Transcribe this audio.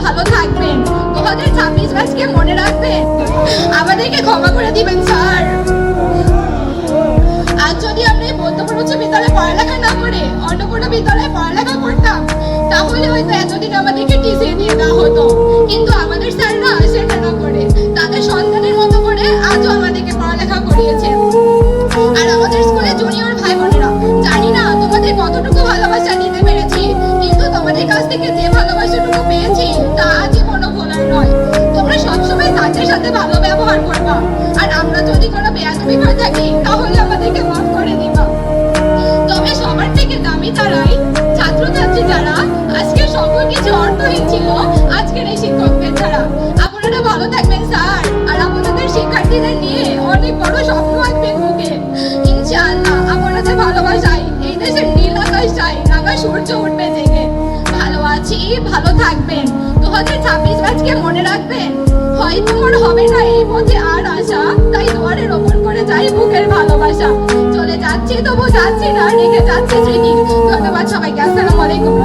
ভালো থাকবেন। 2026 ব্যাচকে মনে রাখবেন। আমাদেরকে ক্ষমা করে দিবেন স্যার। আজ যদি আমরা এই বৌদ্ধপুর উচ্চ বিদ্যালয়ে পড়ালেখা না করে অন্য কোনো বিদ্যালয়ে পড়ালেখা করতাম, তাহলে হয়তো এতদিন আমাদেরকে টিসি দিয়ে দেওয়া হতো। কিন্তু আমাদের স্যাররা সেটা না করে তাদের সন্তানের মতো করে আজও আমাদেরকে পড়ালেখা করিয়েছে। আর আমাদের স্কুলে জুনিয়র ভাই বোনেরা, জানি না তোমাদের কতটুকু ভালোবাসা নিতে পেরেছি, কিন্তু তোমাদের কাছ থেকে যে ভালোবাসাটুকু পেয়েছি তা আজীবনও ভোলার নয়। তোমরা সবসময় ছাত্রের সাথে ভালো ব্যবহার করবা, আর আমরা যদি কোনো বেয়াদবি করে থাকি তাহলে আমাদেরকে মাফ করে দিবা। তবে সবার থেকে দামি তারাই ছাত্রছাত্রী যারা আজকের সকল কিছু অর্থহীন ছিল আজকের এই শিক্ষকদের ছাড়া। আপনারা ভালো থাকবেন স্যার, আর আপনাদের শিক্ষার্থীদের নিয়ে অনেক বড় স্বপ্ন আসবে বুকে। ইনশাআল্লাহ আপনাদের ভালোবাসায় এই দেশের নীল আকাশটায় রাঙা সূর্য উঠবে জেগে। ভালো আছি, ভালো থাকবেন। 2026 ব্যাচকে মনে রাখবেন। হয়তো মোর হবে না এই পথে আর আশা, তাই দুয়ারে রোপণ করে যাই বুকের ভালোবাসা। চলে যাচ্ছি তবু যাচ্ছি না, রেখে যাচ্ছি স্মৃতি। ধন্যবাদ সবাইকে। আসসালামু আলাইকুম।